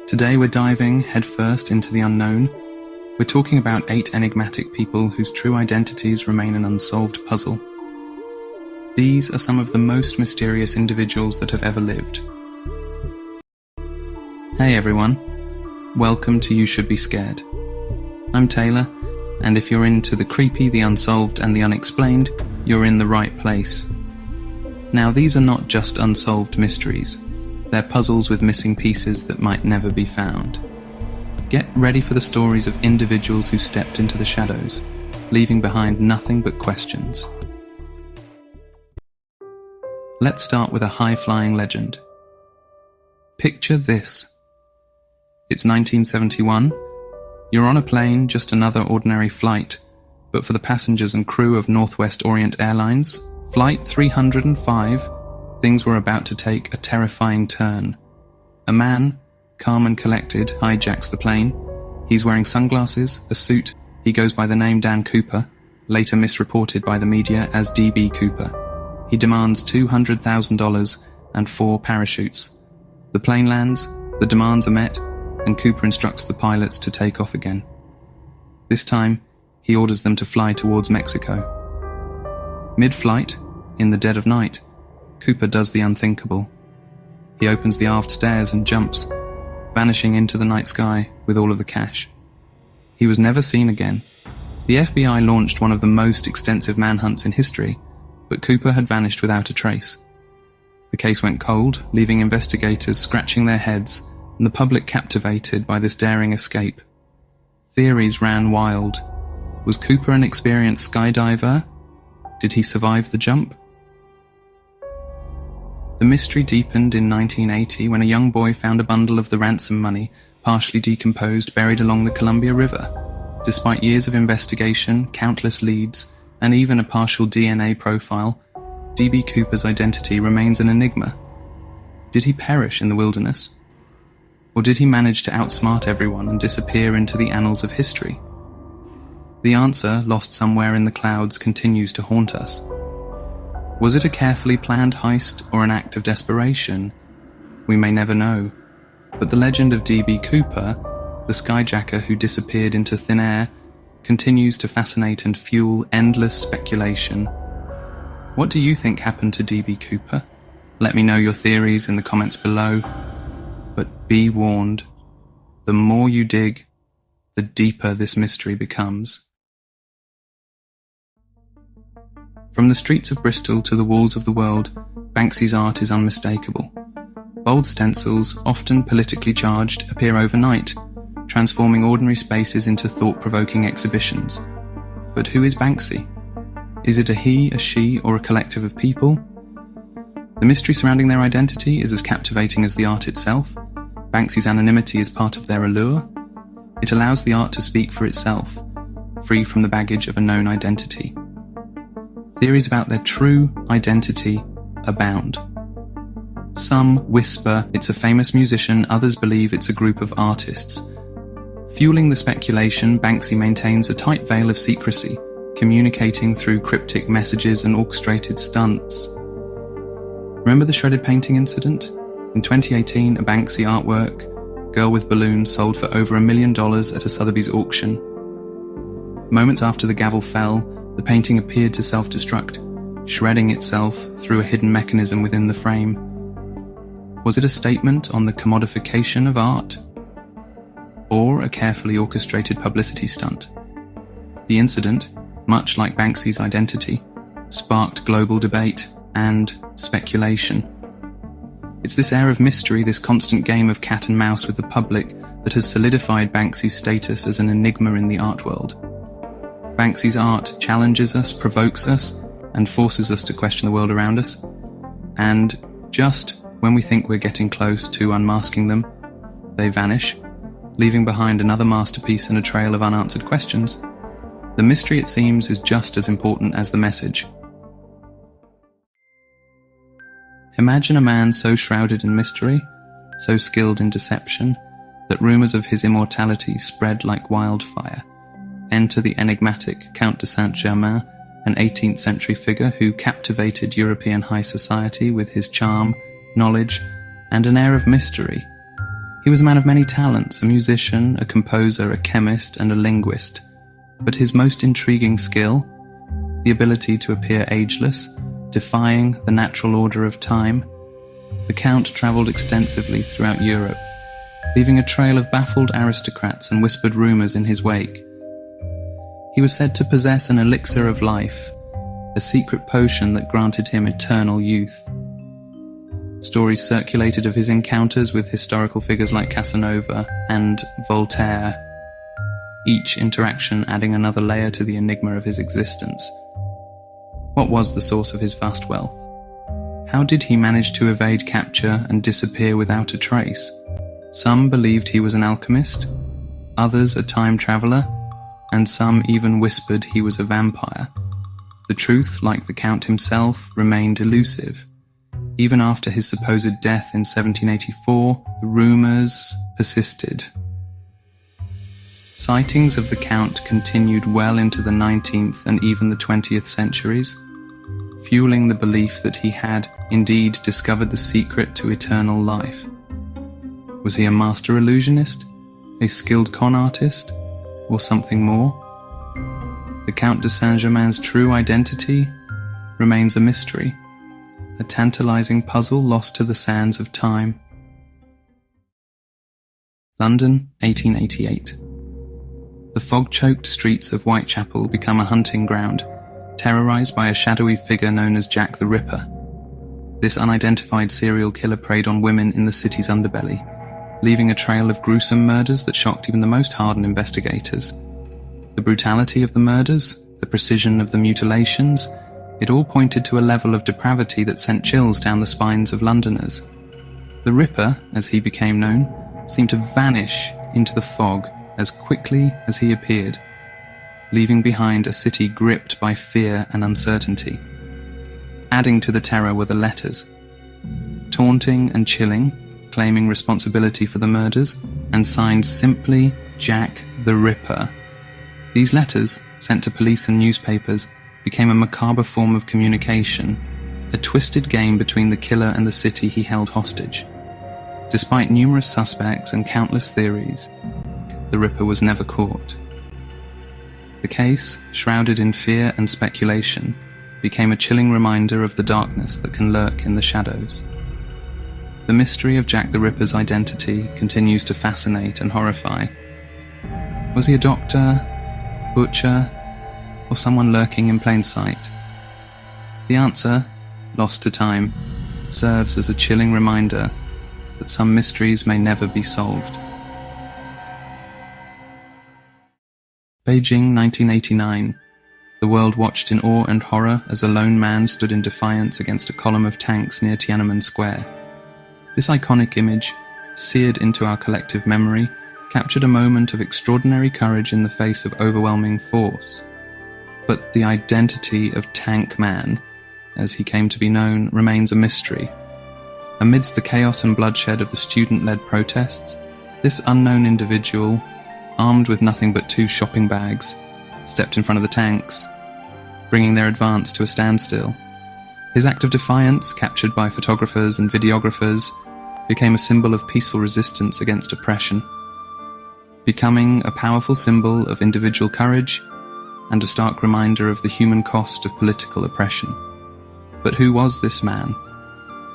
Today we're diving headfirst into the unknown. We're talking about 8 enigmatic people whose true identities remain an unsolved puzzle. These are some of the most mysterious individuals that have ever lived. Hey everyone, welcome to You Should Be Scared. I'm Taylor, and if you're into the creepy, the unsolved, and the unexplained, you're in the right place. Now, these are not just unsolved mysteries. They're puzzles with missing pieces that might never be found. Get ready for the stories of individuals who stepped into the shadows, leaving behind nothing but questions. Let's start with a high-flying legend. Picture this. It's 1971. You're on a plane, just another ordinary flight, but for the passengers and crew of Northwest Orient Airlines, Flight 305, things were about to take a terrifying turn. A man, calm and collected, hijacks the plane. He's wearing sunglasses, a suit. He goes by the name Dan Cooper, later misreported by the media as DB Cooper. He demands $200,000 and 4 parachutes. The plane lands, the demands are met, and Cooper instructs the pilots to take off again. This time, he orders them to fly towards Mexico. Mid-flight, in the dead of night, Cooper does the unthinkable. He opens the aft stairs and jumps, vanishing into the night sky with all of the cash. He was never seen again. The FBI launched one of the most extensive manhunts in history, but Cooper had vanished without a trace. The case went cold, leaving investigators scratching their heads and the public captivated by this daring escape. Theories ran wild. Was Cooper an experienced skydiver? Did he survive the jump? The mystery deepened in 1980 when a young boy found a bundle of the ransom money, partially decomposed, buried along the Columbia River. Despite years of investigation, countless leads, and even a partial DNA profile, DB Cooper's identity remains an enigma. Did he perish in the wilderness? Or did he manage to outsmart everyone and disappear into the annals of history? The answer, lost somewhere in the clouds, continues to haunt us. Was it a carefully planned heist or an act of desperation? We may never know. But the legend of DB Cooper, the Skyjacker who disappeared into thin air, continues to fascinate and fuel endless speculation. What do you think happened to DB Cooper? Let me know your theories in the comments below. But be warned, the more you dig, the deeper this mystery becomes. From the streets of Bristol to the walls of the world, Banksy's art is unmistakable. Bold stencils, often politically charged, appear overnight, transforming ordinary spaces into thought-provoking exhibitions. But who is Banksy? Is it a he, a she, or a collective of people? The mystery surrounding their identity is as captivating as the art itself. Banksy's anonymity is part of their allure. It allows the art to speak for itself, free from the baggage of a known identity. Theories about their true identity abound. Some whisper it's a famous musician, others believe it's a group of artists. Fueling the speculation, Banksy maintains a tight veil of secrecy, communicating through cryptic messages and orchestrated stunts. Remember the shredded painting incident? In 2018, a Banksy artwork, Girl with Balloons, sold for over $1 million at a Sotheby's auction. Moments after the gavel fell, the painting appeared to self-destruct, shredding itself through a hidden mechanism within the frame. Was it a statement on the commodification of art? Or a carefully orchestrated publicity stunt? The incident, much like Banksy's identity, sparked global debate and speculation. It's this air of mystery, this constant game of cat and mouse with the public, that has solidified Banksy's status as an enigma in the art world. Banksy's art challenges us, provokes us, and forces us to question the world around us. And just when we think we're getting close to unmasking them, they vanish, leaving behind another masterpiece and a trail of unanswered questions. The mystery, it seems, is just as important as the message. Imagine a man so shrouded in mystery, so skilled in deception, that rumours of his immortality spread like wildfire. Enter the enigmatic Count de Saint-Germain, an 18th century figure who captivated European high society with his charm, knowledge, and an air of mystery. He was a man of many talents, a musician, a composer, a chemist, and a linguist. But his most intriguing skill, the ability to appear ageless, defying the natural order of time, the Count travelled extensively throughout Europe, leaving a trail of baffled aristocrats and whispered rumours in his wake. He was said to possess an elixir of life, a secret potion that granted him eternal youth. Stories circulated of his encounters with historical figures like Casanova and Voltaire, each interaction adding another layer to the enigma of his existence. What was the source of his vast wealth? How did he manage to evade capture and disappear without a trace? Some believed he was an alchemist, others a time traveller, and some even whispered he was a vampire. The truth, like the Count himself, remained elusive. Even after his supposed death in 1784, the rumours persisted. Sightings of the Count continued well into the 19th and even the 20th centuries, fueling the belief that he had indeed discovered the secret to eternal life. Was he a master illusionist, a skilled con artist, or something more? The Count de Saint-Germain's true identity remains a mystery, a tantalizing puzzle lost to the sands of time. London, 1888. The fog-choked streets of Whitechapel become a hunting ground, terrorized by a shadowy figure known as Jack the Ripper. This unidentified serial killer preyed on women in the city's underbelly, leaving a trail of gruesome murders that shocked even the most hardened investigators. The brutality of the murders, the precision of the mutilations, it all pointed to a level of depravity that sent chills down the spines of Londoners. The Ripper, as he became known, seemed to vanish into the fog as quickly as he appeared, leaving behind a city gripped by fear and uncertainty. Adding to the terror were the letters, taunting and chilling, claiming responsibility for the murders, and signed simply Jack the Ripper. These letters, sent to police and newspapers, became a macabre form of communication, a twisted game between the killer and the city he held hostage. Despite numerous suspects and countless theories, the Ripper was never caught. The case, shrouded in fear and speculation, became a chilling reminder of the darkness that can lurk in the shadows. The mystery of Jack the Ripper's identity continues to fascinate and horrify. Was he a doctor, butcher, or someone lurking in plain sight? The answer, lost to time, serves as a chilling reminder that some mysteries may never be solved. Beijing, 1989. The world watched in awe and horror as a lone man stood in defiance against a column of tanks near Tiananmen Square. This iconic image, seared into our collective memory, captured a moment of extraordinary courage in the face of overwhelming force. But the identity of Tank Man, as he came to be known, remains a mystery. Amidst the chaos and bloodshed of the student-led protests, this unknown individual, armed with nothing but 2 shopping bags, stepped in front of the tanks, bringing their advance to a standstill. His act of defiance, captured by photographers and videographers, became a symbol of peaceful resistance against oppression, becoming a powerful symbol of individual courage and a stark reminder of the human cost of political oppression. But who was this man?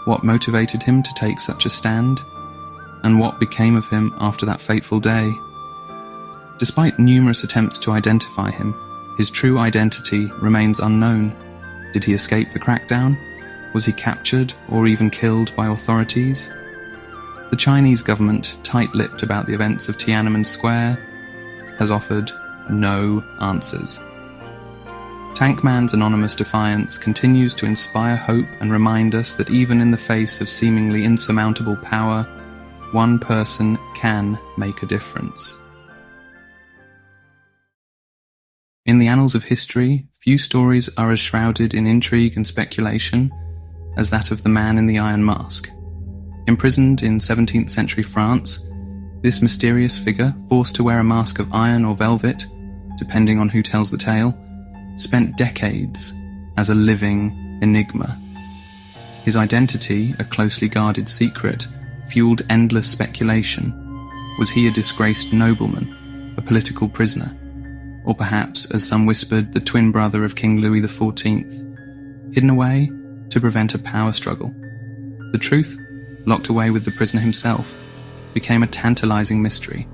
What motivated him to take such a stand? And what became of him after that fateful day? Despite numerous attempts to identify him, his true identity remains unknown. Did he escape the crackdown? Was he captured or even killed by authorities? The Chinese government, tight-lipped about the events of Tiananmen Square, has offered no answers. Tank Man's anonymous defiance continues to inspire hope and remind us that even in the face of seemingly insurmountable power, one person can make a difference. In the annals of history, few stories are as shrouded in intrigue and speculation as that of the Man in the Iron Mask. Imprisoned in 17th century France, this mysterious figure, forced to wear a mask of iron or velvet, depending on who tells the tale, spent decades as a living enigma. His identity, a closely guarded secret, fueled endless speculation. Was he a disgraced nobleman, a political prisoner? Or perhaps, as some whispered, the twin brother of King Louis XIV, hidden away to prevent a power struggle? The truth, locked away with the prisoner himself, became a tantalizing mystery.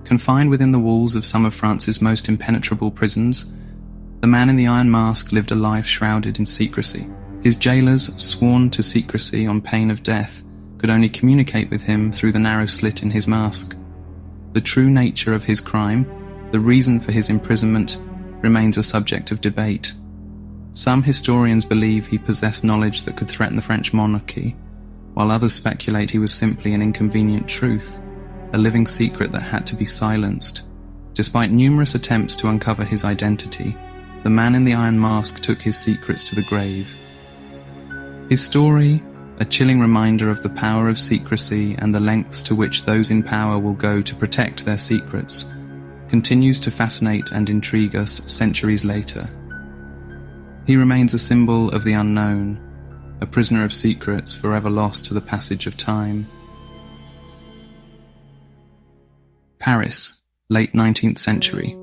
Confined within the walls of some of France's most impenetrable prisons, the man in the iron mask lived a life shrouded in secrecy. His jailers, sworn to secrecy on pain of death, could only communicate with him through the narrow slit in his mask. The true nature of his crime, the reason for his imprisonment, remains a subject of debate. Some historians believe he possessed knowledge that could threaten the French monarchy, while others speculate he was simply an inconvenient truth, a living secret that had to be silenced. Despite numerous attempts to uncover his identity, the man in the iron mask took his secrets to the grave. His story, a chilling reminder of the power of secrecy and the lengths to which those in power will go to protect their secrets, continues to fascinate and intrigue us centuries later. He remains a symbol of the unknown, a prisoner of secrets forever lost to the passage of time. Paris, late 19th century.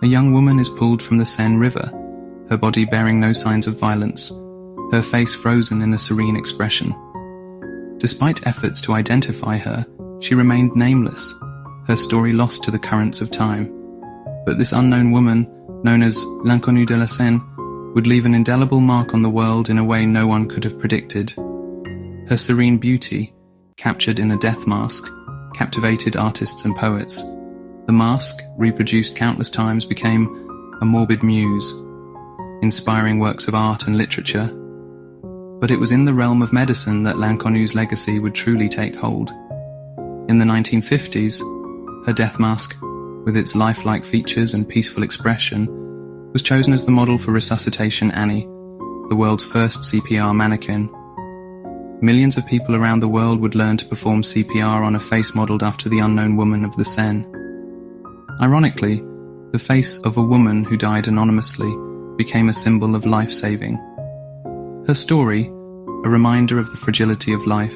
A young woman is pulled from the Seine River, her body bearing no signs of violence, her face frozen in a serene expression. Despite efforts to identify her, she remained nameless, her story lost to the currents of time. But this unknown woman, known as l'inconnue de la Seine, would leave an indelible mark on the world in a way no one could have predicted. Her serene beauty, captured in a death mask, captivated artists and poets. The mask, reproduced countless times, became a morbid muse, inspiring works of art and literature. But it was in the realm of medicine that L'inconnue's legacy would truly take hold. In the 1950s, her death mask, with its lifelike features and peaceful expression, was chosen as the model for Resuscitation Annie, the world's first CPR mannequin. Millions of people around the world would learn to perform CPR on a face modelled after the unknown woman of the Seine. Ironically, the face of a woman who died anonymously became a symbol of life-saving. Her story, a reminder of the fragility of life,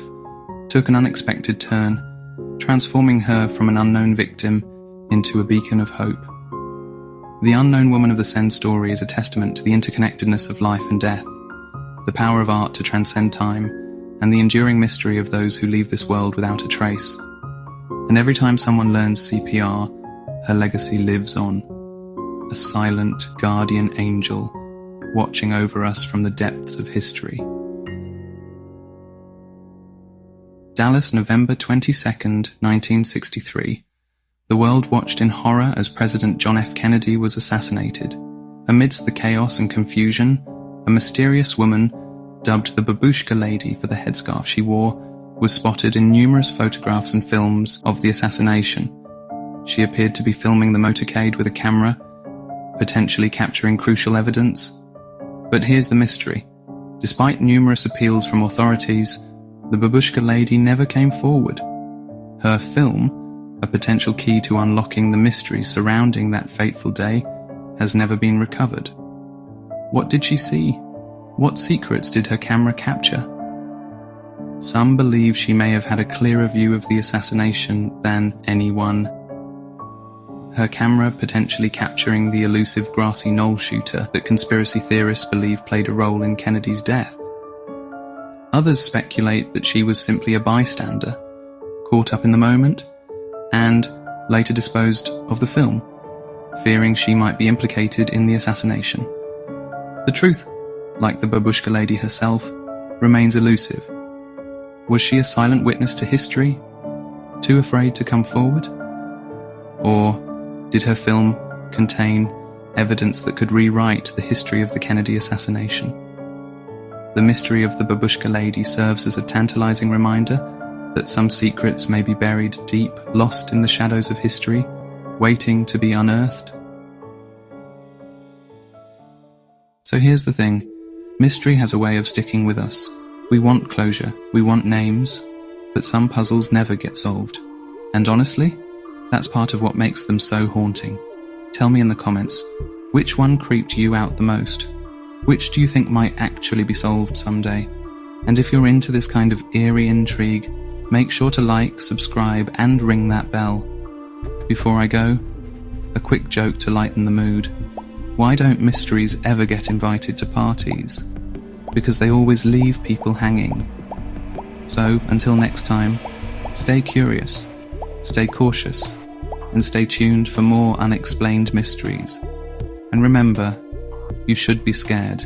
took an unexpected turn, transforming her from an unknown victim into a beacon of hope. The unknown woman of the Seine story is a testament to the interconnectedness of life and death, the power of art to transcend time, and the enduring mystery of those who leave this world without a trace. And every time someone learns CPR, her legacy lives on, a silent guardian angel watching over us from the depths of history. Dallas, November 22nd, 1963. The world watched in horror as President John F. Kennedy was assassinated. Amidst the chaos and confusion, a mysterious woman, dubbed the Babushka Lady for the headscarf she wore, was spotted in numerous photographs and films of the assassination. She appeared to be filming the motorcade with a camera, potentially capturing crucial evidence. But here's the mystery. Despite numerous appeals from authorities, the Babushka Lady never came forward. Her film, a potential key to unlocking the mysteries surrounding that fateful day, has never been recovered. What did she see? What secrets did her camera capture? Some believe she may have had a clearer view of the assassination than anyone. Her camera potentially capturing the elusive grassy knoll shooter that conspiracy theorists believe played a role in Kennedy's death. Others speculate that she was simply a bystander, caught up in the moment, and later disposed of the film, fearing she might be implicated in the assassination. The truth, like the Babushka Lady herself, remains elusive. Was she a silent witness to history, too afraid to come forward? Or did her film contain evidence that could rewrite the history of the Kennedy assassination? The mystery of the Babushka Lady serves as a tantalizing reminder that some secrets may be buried deep, lost in the shadows of history, waiting to be unearthed. So here's the thing. Mystery has a way of sticking with us. We want closure, we want names, but some puzzles never get solved. And honestly, that's part of what makes them so haunting. Tell me in the comments, which one creeped you out the most? Which do you think might actually be solved someday? And if you're into this kind of eerie intrigue, Make sure to like, subscribe, and ring that bell. Before I go, a quick joke to lighten the mood. Why don't mysteries ever get invited to parties? Because they always leave people hanging. So, until next time, stay curious, stay cautious, and stay tuned for more unexplained mysteries. And remember, you should be scared.